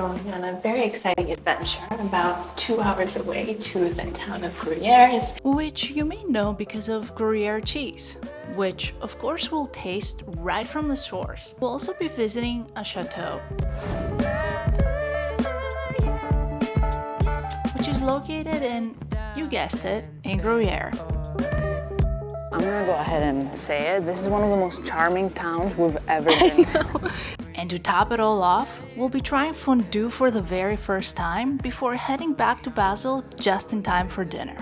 going on a very exciting adventure about 2 hours away to the town of Gruyères, which you may know because of Gruyère cheese, which of course will taste right from the source. We'll also be visiting a chateau, which is located in, you guessed it, in Gruyère. I'm gonna go ahead and say it. This is one of the most charming towns we've ever been. And to top it all off, we'll be trying fondue for the very first time before heading back to Basel just in time for dinner.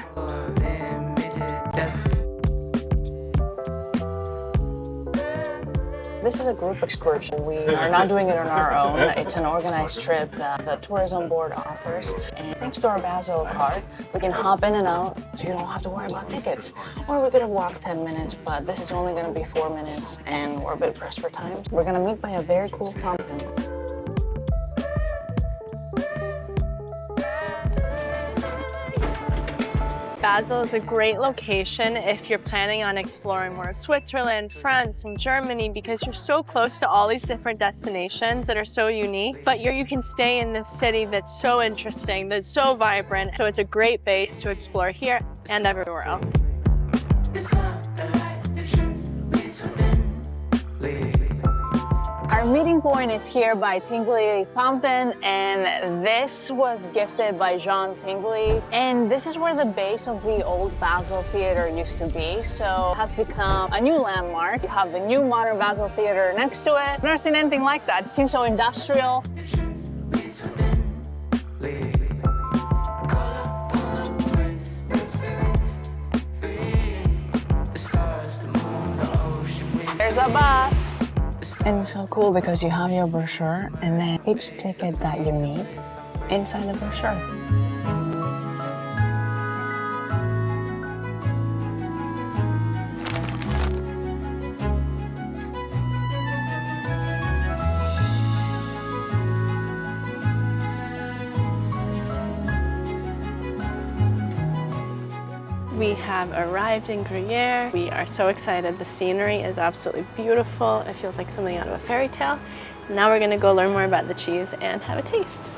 This is a group excursion. We are not doing it on our own. It's an organized trip that the tourism board offers. And thanks to our Basel card, we can hop in and out so you don't have to worry about tickets. Or we could have walked 10 minutes, but this is only gonna be 4 minutes and we're a bit pressed for time. We're gonna meet by a very cool fountain. Basel is a great location if you're planning on exploring more of Switzerland, France, and Germany, because you're so close to all these different destinations that are so unique, but you can stay in this city that's so interesting, that's so vibrant, so it's a great base to explore here and everywhere else. Our meeting point is here by Tingley Fountain, and this was gifted by Jean Tingley. And this is where the base of the old Basel Theatre used to be, so it has become a new landmark. You have the new modern Basel Theatre next to it. I've never seen anything like that. It seems so industrial. There's a bus. And it's so cool because you have your brochure and then each ticket that you need inside the brochure. We have arrived in Gruyère. We are so excited. The scenery is absolutely beautiful. It feels like something out of a fairy tale. Now we're gonna go learn more about the cheese and have a taste.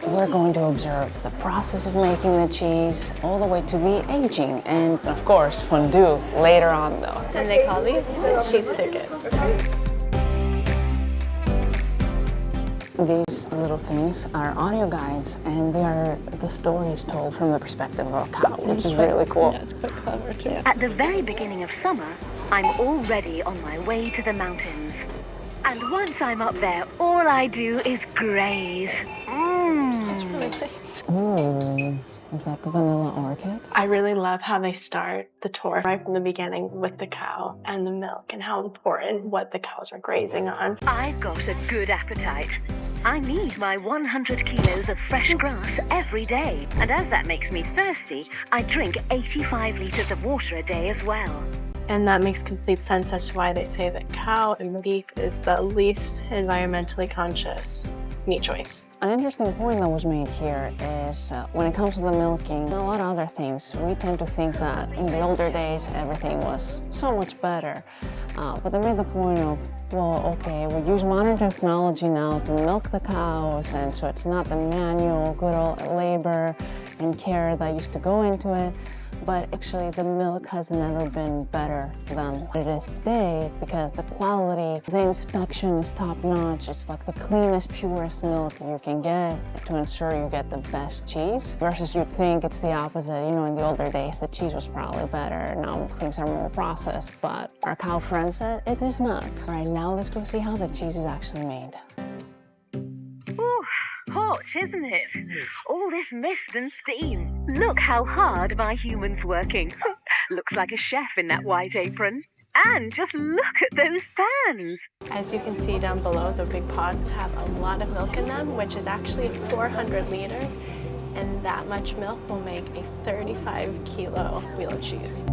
We're going to observe the process of making the cheese all the way to the aging and, of course, fondue later on though. And they call these the cheese tickets. These little things are audio guides, and they are the stories told from the perspective of a cow, which is really cool. Yeah, it's quite clever too. At the very beginning of summer, I'm already on my way to the mountains. And once I'm up there, all I do is graze. Smells really nice. Ooh, is that the vanilla orchid? I really love how they start the tour right from the beginning with the cow and the milk and how important what the cows are grazing on. I've got a good appetite. I need my 100 kilos of fresh grass every day. And as that makes me thirsty, I drink 85 liters of water a day as well. And that makes complete sense as to why they say that cow and beef is the least environmentally conscious meat choice. An interesting point that was made here is when it comes to the milking and a lot of other things, we tend to think that in the older days everything was so much better. But they made the point of, well, okay, we use modern technology now to milk the cows, and so it's not the manual, good old labor and care that used to go into it. But actually the milk has never been better than it is today because the quality, the inspection is top notch. It's like the cleanest, purest milk you can get to ensure you get the best cheese. Versus you'd think it's the opposite. You know, in the older days, the cheese was probably better. Now things are more processed, but our cow friend said it is not. All right, now let's go see how the cheese is actually made. Hot, isn't it? All this mist and steam. Look how hard my human's working. Looks like a chef in that white apron. And just look at those pans. As you can see down below, the big pots have a lot of milk in them, which is actually 400 liters. And that much milk will make a 35-kilo wheel of cheese.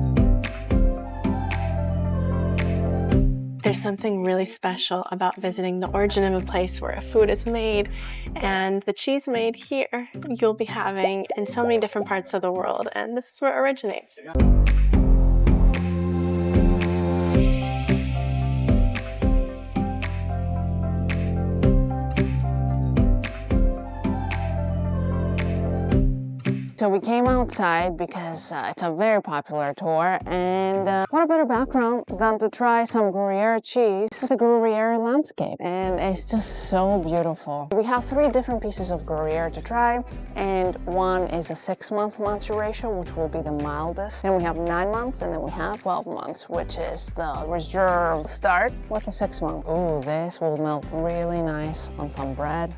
There's something really special about visiting the origin of a place where a food is made, and the cheese made here you'll be having in so many different parts of the world, and this is where it originates. So we came outside because it's a very popular tour, and what a better background than to try some Gruyere cheese with the Gruyere landscape. And it's just so beautiful. We have 3 different pieces of Gruyere to try, and one is a 6-month maturation, which will be the mildest. Then we have 9 months, and then we have 12 months, which is the reserve. Start with the 6-month. Ooh, this will melt really nice on some bread.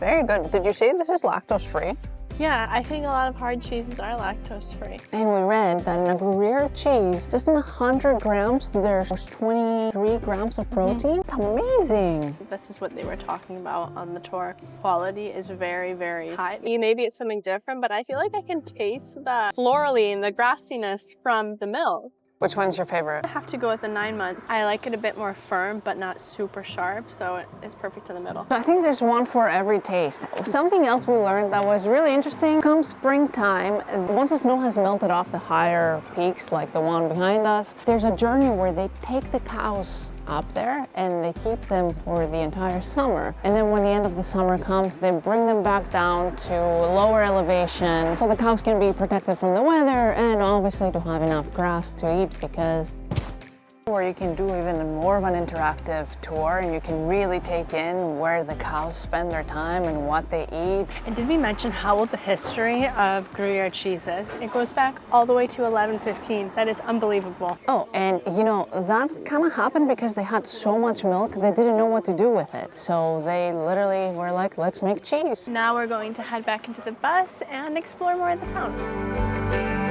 Very good. Did you say this is lactose-free? Yeah, I think a lot of hard cheeses are lactose-free. And we read that in a Gruyere cheese, just in 100 grams, there's 23 grams of protein. It's amazing. This is what they were talking about on the tour. Quality is very, very high. Maybe it's something different, but I feel like I can taste the florally and the grassiness from the milk. Which one's your favorite? I have to go with the 9 months. I like it a bit more firm, but not super sharp, so it's perfect in the middle. I think there's one for every taste. Something else we learned that was really interesting, come springtime, once the snow has melted off the higher peaks, like the one behind us, there's a journey where they take the cows up there and they keep them for the entire summer. And then when the end of the summer comes, they bring them back down to lower elevation so the cows can be protected from the weather and obviously to have enough grass to eat, because where you can do even more of an interactive tour and you can really take in where the cows spend their time and what they eat. And did we mention how old the history of Gruyere cheese is? It goes back all the way to 1115. That is unbelievable. Oh, and you know, that kind of happened because they had so much milk, they didn't know what to do with it. So they literally were like, let's make cheese. Now we're going to head back into the bus and explore more of the town.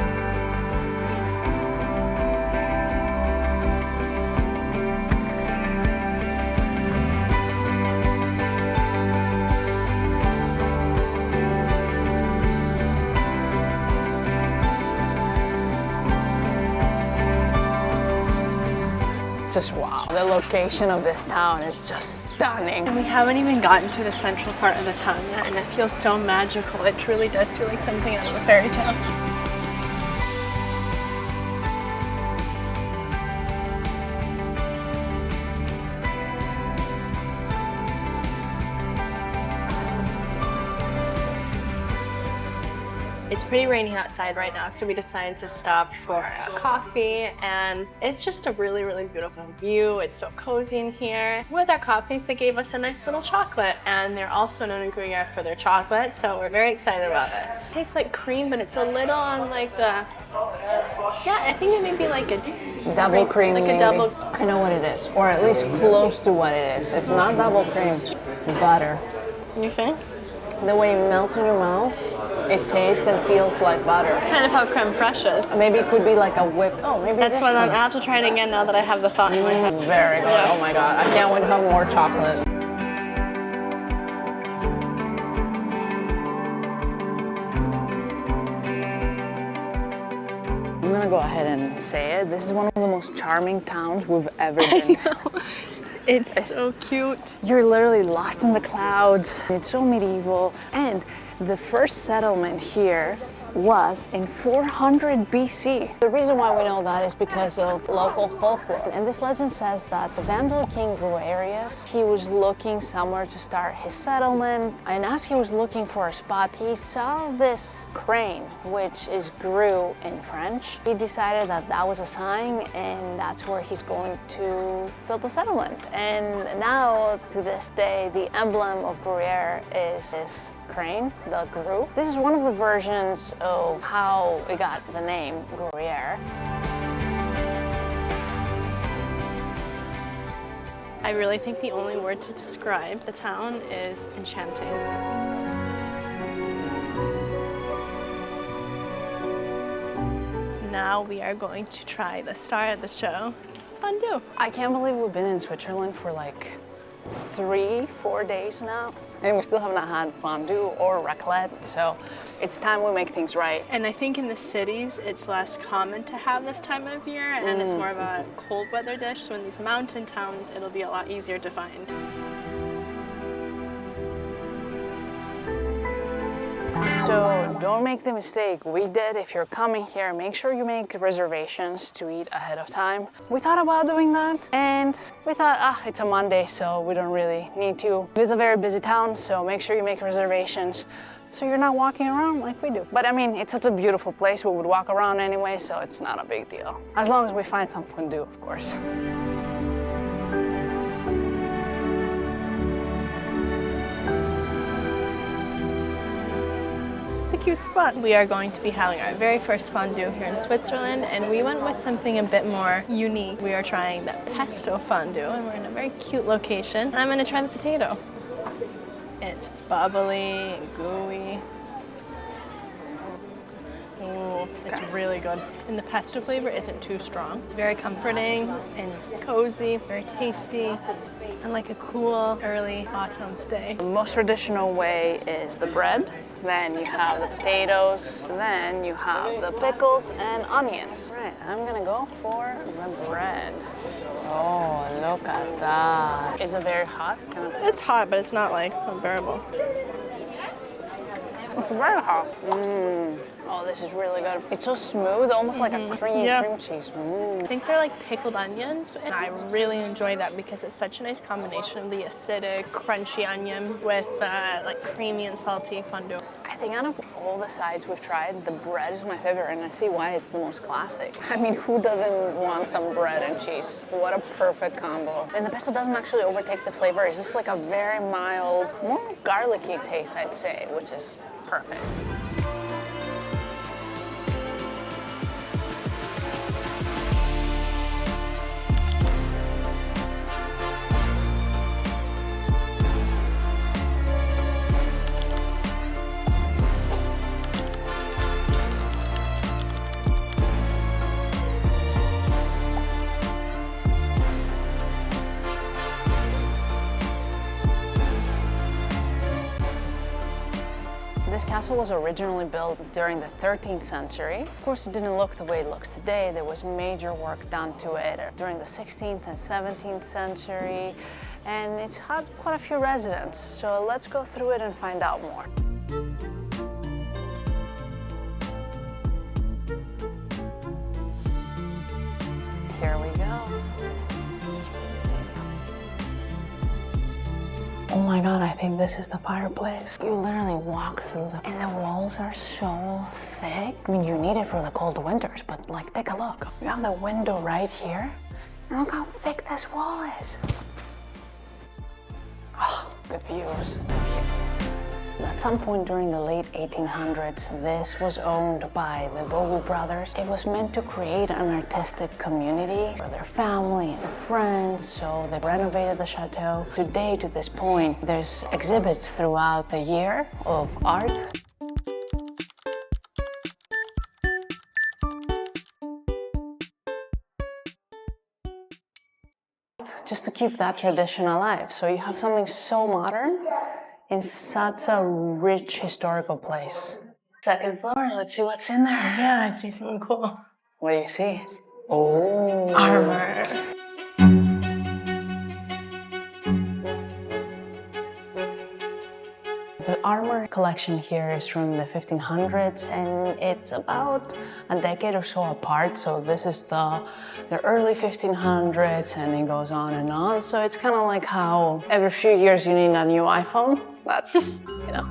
Just wow, the location of this town is just stunning. And we haven't even gotten to the central part of the town yet, and it feels so magical. It truly does feel like something out of a fairy tale. It's pretty rainy outside right now, so we decided to stop for a coffee, and it's just a really, really beautiful view. It's so cozy in here. With our coffees, they gave us a nice little chocolate, and they're also known in Gruyere for their chocolate, so we're very excited about this. It tastes like cream, but it's a little on like the, yeah, I think it may be like a double cream, like maybe. a double. I know what it is, or at least close to what it is. It's not double cream, butter. You think? The way it melts in your mouth, it tastes and feels like butter. It's kind of how creme fraiche is. Maybe it could be like a whipped, oh, maybe That's this what one. I'll have to try it again now that I have the thought in my head. Very good, Yeah. oh my God. I can't wait to have more chocolate. I'm gonna go ahead and say it. This is one of the most charming towns we've ever been. It's so cute. You're literally lost in the clouds. It's so medieval. And the first settlement here was in 400 BC. The reason why we know that is because of local folklore. And this legend says that the Vandal king Gruyères, he was looking somewhere to start his settlement. And as he was looking for a spot, he saw this crane, which is Grue in French. He decided that that was a sign, and that's where he's going to build the settlement. And now, to this day, the emblem of Gruyère is this crane, the Grue. This is one of the versions of how we got the name Gruyère. I really think the only word to describe the town is enchanting. Now we are going to try the star of the show, fondue. I can't believe we've been in Switzerland for like 3-4 days now, and we still have not had fondue or raclette, so it's time we make things right. And I think in the cities, it's less common to have this time of year, and it's more of a cold weather dish, so in these mountain towns, it'll be a lot easier to find. So don't make the mistake we did. If you're coming here, make sure you make reservations to eat ahead of time. We thought about doing that, and we thought, it's a Monday, so we don't really need to. It is a very busy town, so make sure you make reservations so you're not walking around like we do. But I mean, it's such a beautiful place, we would walk around anyway, so it's not a big deal. As long as we find some fondue, of course. It's a cute spot. We are going to be having our very first fondue here in Switzerland, and we went with something a bit more unique. We are trying the pesto fondue, and we're in a very cute location. And I'm gonna try the potato. It's bubbly and gooey. Ooh, it's really good. And the pesto flavor isn't too strong. It's very comforting and cozy, very tasty, and like a cool early autumn day. The most traditional way is the bread. Then you have the potatoes, then you have the pickles and onions. Right, I'm gonna go for the bread. Oh, look at that. Is it very hot? It's hot, but it's not like unbearable. It's very hot. Oh, this is really good. It's so smooth, almost like a cream cheese. I think they're like pickled onions, and I really enjoy that because it's such a nice combination of the acidic, crunchy onion with like creamy and salty fondue. I think out of all the sides we've tried, the bread is my favorite, and I see why it's the most classic. I mean, who doesn't want some bread and cheese? What a perfect combo. And the pesto doesn't actually overtake the flavor. It's just like a very mild, more garlicky taste, I'd say, which is perfect. This castle was originally built during the 13th century. Of course, it didn't look the way it looks today. There was major work done to it during the 16th and 17th century, and it's had quite a few residents. So let's go through it and find out more. Here we go. Oh my god, I think this is the fireplace. You literally walk through them, and the walls are so thick. I mean, you need it for the cold winters, but like, take a look. You have the window right here, and look how thick this wall is. Oh, the views. At some point during the late 1800s, this was owned by the Bleu brothers. It was meant to create an artistic community for their family and friends, so they renovated the chateau. Today, to this point, there's exhibits throughout the year of art. Just to keep that tradition alive. So you have something so modern in such a rich historical place. Second floor, let's see what's in there. Yeah, I see something cool. What do you see? Oh, Armor. The armor collection here is from the 1500s, and it's about a decade or so apart. So this is the early 1500s, and it goes on and on. So it's kind of like how every few years you need a new iPhone. That's, you know.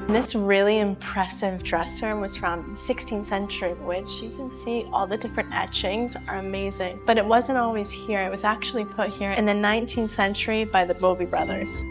This really impressive dresser was from the 16th century, which you can see all the different etchings are amazing. But it wasn't always here. It was actually put here in the 19th century by the Bleu brothers.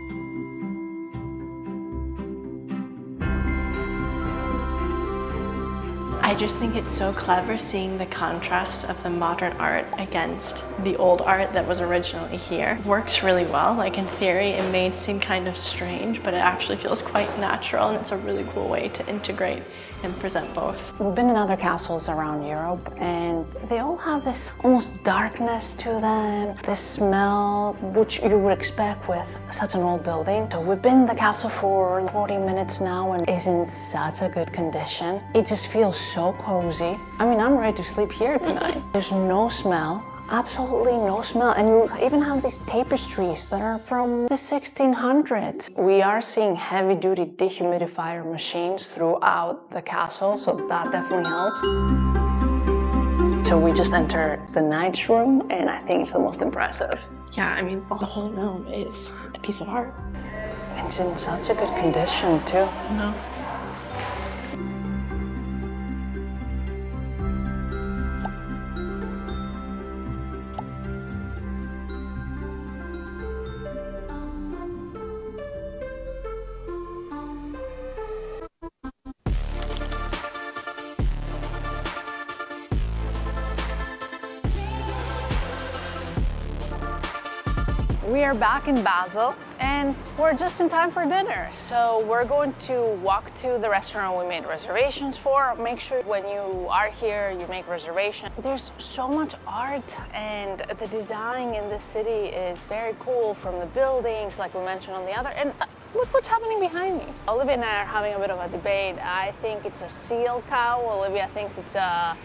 I just think it's so clever seeing the contrast of the modern art against the old art that was originally here. It works really well. Like, in theory, it may seem kind of strange, but it actually feels quite natural, and it's a really cool way to integrate and present both. We've been in other castles around Europe, and they all have this almost darkness to them, this smell which you would expect with such an old building. So we've been in the castle for 40 minutes now, and it's in such a good condition. It just feels so cozy. I mean, I'm ready to sleep here tonight. There's no smell. absolutely no smell. And you even have these tapestries that are from the 1600s. We are seeing heavy-duty dehumidifier machines throughout the castle, so that definitely helps. So we just entered the knight's room, and I think it's the most impressive. Yeah, I mean, the whole room is a piece of art. It's in such a good condition, too. No. We are back in Basel and we're just in time for dinner. So we're going to walk to the restaurant we made reservations for. Make sure when you are here, you make reservations. There's so much art and the design in this city is very cool, from the buildings, like we mentioned on the other. And look what's happening behind me. Olivia and I are having a bit of a debate. I think it's a seal cow. Olivia thinks it's a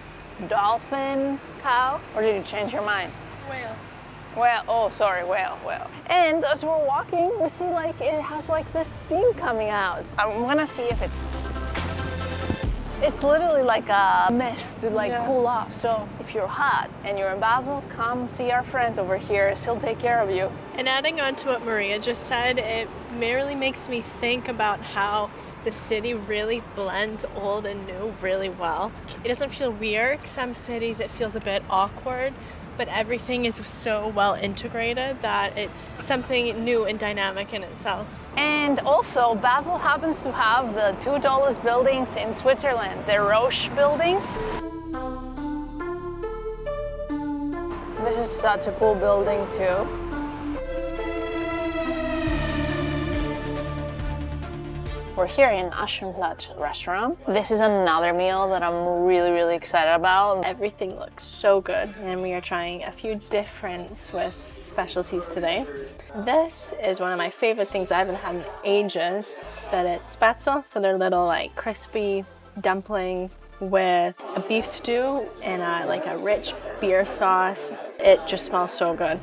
dolphin cow. Or did you change your mind? Whale. Well, oh, sorry, whale. And as we're walking, we see like it has like this steam coming out. I'm gonna see if it's literally like a mist to like cool off. So if you're hot and you're in Basel, come see our friend over here. He'll take care of you. And adding on to what Maria just said, it merely makes me think about how the city really blends old and new really well. It doesn't feel weird. Some cities it feels a bit awkward, but everything is so well integrated that it's something new and dynamic in itself. And also, Basel happens to have the two tallest buildings in Switzerland, the Roche buildings. This is such a cool building too. We're here in Aschenplatz restaurant. This is another meal that I'm really excited about. Everything looks so good, and we are trying a few different Swiss specialties today. This is one of my favorite things I haven't had in ages, but it's Spätzle, so they're little like crispy dumplings with a beef stew and like a rich beer sauce. It just smells so good.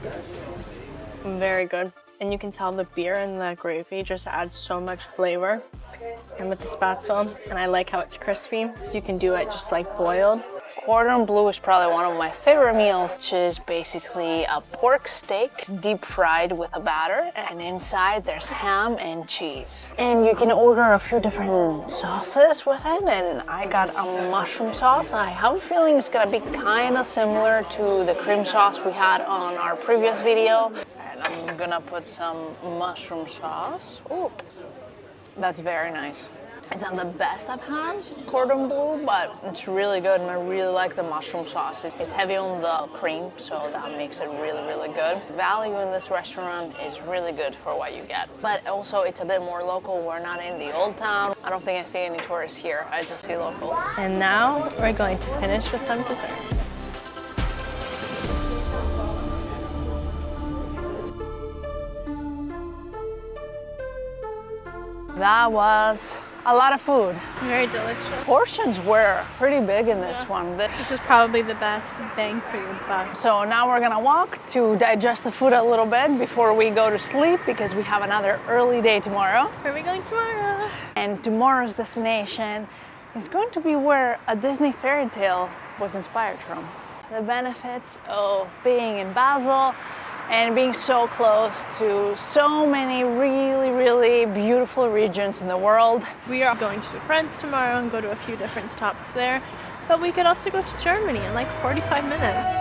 Very good. And you can tell the beer and the gravy just adds so much flavor. And with the Spätzle, and I like how it's crispy, so you can do it just like boiled. Cordon Bleu is probably one of my favorite meals, which is basically a pork steak deep fried with a batter, and inside there's ham and cheese. And you can order a few different sauces with it, and I got a mushroom sauce. I have a feeling it's gonna be kind of similar to the cream sauce we had on our previous video. And I'm gonna put some mushroom sauce. Ooh, that's very nice. It's not the best I've had, Cordon Bleu, but it's really good, and I really like the mushroom sauce. It's heavy on the cream, so that makes it really good. Value in this restaurant is really good for what you get. But also, it's a bit more local. We're not in the old town. I don't think I see any tourists here. I just see locals. And now we're going to finish with some dessert. That was a lot of food. Very delicious. Portions were pretty big in this one. This is probably the best bang for your buck. So now we're gonna walk to digest the food a little bit before we go to sleep, because we have another early day tomorrow. Where are we going tomorrow? And tomorrow's destination is going to be where a Disney fairy tale was inspired from. The benefits of being in Basel and being so close to so many really beautiful regions in the world. We are going to France tomorrow and go to a few different stops there, but we could also go to Germany in like 45 minutes.